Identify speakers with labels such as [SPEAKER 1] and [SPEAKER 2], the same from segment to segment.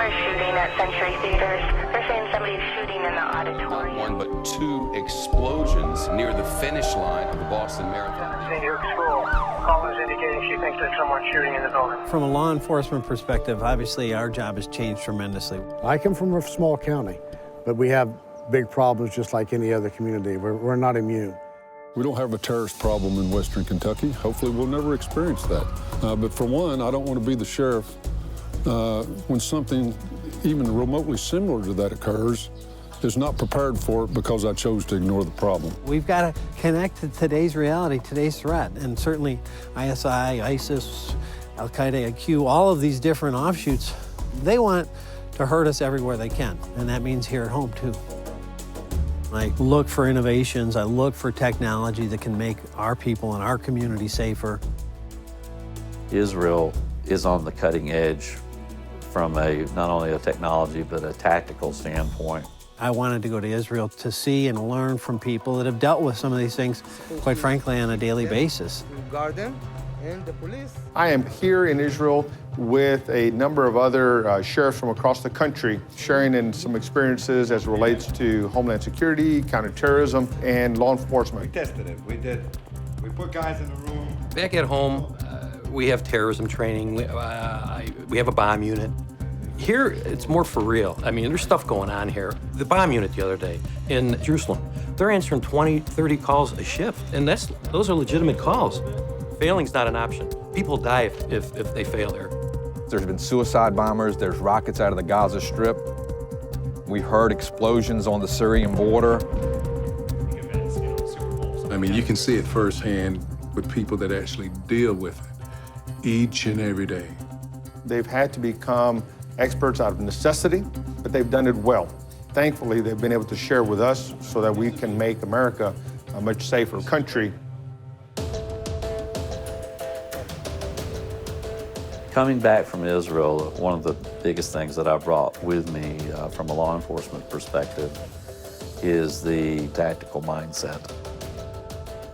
[SPEAKER 1] a shooting at Century Theaters. They're saying somebody's shooting in the auditorium.
[SPEAKER 2] Not one, but two explosions near the finish line of the Boston Marathon.
[SPEAKER 3] St. York's School. Caller is indicating she thinks there's someone shooting in the building.
[SPEAKER 4] From a law enforcement perspective, obviously our job has changed tremendously.
[SPEAKER 5] I come from a small county, but we have big problems just like any other community. We're not immune.
[SPEAKER 6] We don't have a terrorist problem in Western Kentucky. Hopefully we'll never experience that. But for one, I don't want to be the sheriff when something even remotely similar to that occurs, is not prepared for it because I chose to ignore the problem.
[SPEAKER 4] We've got to connect to today's reality, today's threat, and certainly ISI, ISIS, Al-Qaeda, IQ, all of these different offshoots, they want to hurt us everywhere they can, and that means here at home too. I look for innovations, I look for technology that can make our people and our community safer.
[SPEAKER 7] Israel is on the cutting edge from not only a technology, but a tactical standpoint.
[SPEAKER 4] I wanted to go to Israel to see and learn from people that have dealt with some of these things, quite frankly, on a daily basis.
[SPEAKER 8] I am here in Israel with a number of other sheriffs from across the country, sharing in some experiences as it relates to Homeland Security, counterterrorism, and law enforcement.
[SPEAKER 9] We tested it. We put guys in the room.
[SPEAKER 10] Back at home, we have terrorism training. We have a bomb unit. Here, it's more for real. I mean, there's stuff going on here. The bomb unit the other day in Jerusalem, they're answering 20, 30 calls a shift, and those are legitimate calls. Failing's not an option. People die if they fail here.
[SPEAKER 11] There's been suicide bombers, there's rockets out of the Gaza Strip. We've heard explosions on the Syrian border.
[SPEAKER 6] I mean, you can see it firsthand with people that actually deal with it each and every day.
[SPEAKER 8] They've had to become experts out of necessity, but they've done it well. Thankfully, they've been able to share with us so that we can make America a much safer country.
[SPEAKER 7] Coming back from Israel, one of the biggest things that I brought with me from a law enforcement perspective is the tactical mindset.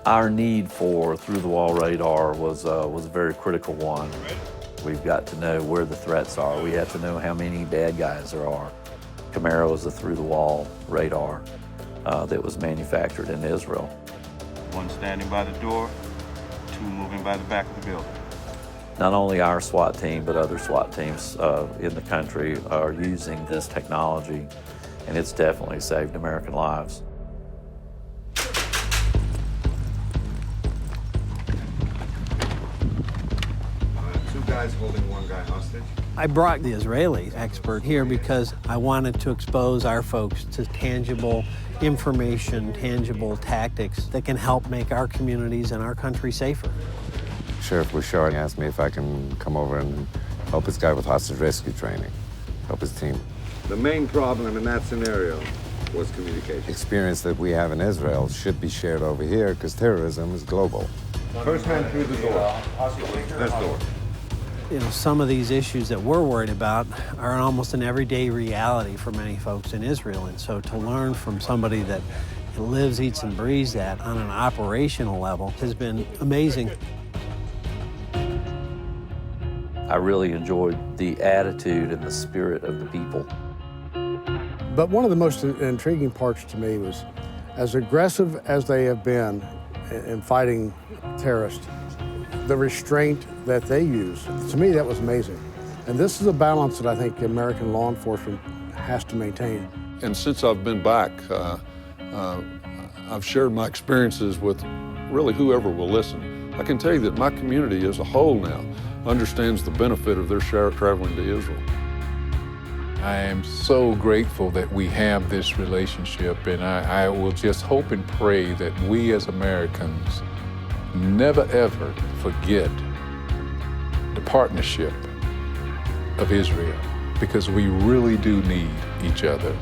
[SPEAKER 7] Our need for through-the-wall radar was a very critical one. We've got to know where the threats are. We have to know how many bad guys there are. Camaro is a through-the-wall radar that was manufactured in Israel.
[SPEAKER 9] One standing by the door, two moving by the back of the building.
[SPEAKER 7] Not only our SWAT team, but other SWAT teams in the country are using this technology, and it's definitely saved American lives.
[SPEAKER 9] Two guys holding one guy hostage.
[SPEAKER 4] I brought the Israeli expert here because I wanted to expose our folks to tangible information, tangible tactics that can help make our communities and our country safer.
[SPEAKER 12] Sheriff Bouchard asked me if I can come over and help this guy with hostage rescue training, help his team.
[SPEAKER 9] The main problem in that scenario was communication.
[SPEAKER 12] Experience that we have in Israel should be shared over here because terrorism is global.
[SPEAKER 9] First man through the door. This door.
[SPEAKER 4] You know, some of these issues that we're worried about are almost an everyday reality for many folks in Israel. And so to learn from somebody that lives, eats, and breathes that on an operational level has been amazing.
[SPEAKER 7] I really enjoyed the attitude and the spirit of the people.
[SPEAKER 5] But one of the most intriguing parts to me was, as aggressive as they have been in fighting terrorists, the restraint that they use, to me that was amazing. And this is a balance that I think American law enforcement has to maintain.
[SPEAKER 6] And since I've been back, I've shared my experiences with really whoever will listen. I can tell you that my community as a whole now understands the benefit of their sheriff traveling to Israel.
[SPEAKER 13] I am so grateful that we have this relationship, and I will just hope and pray that we as Americans never ever forget the partnership of Israel, because we really do need each other.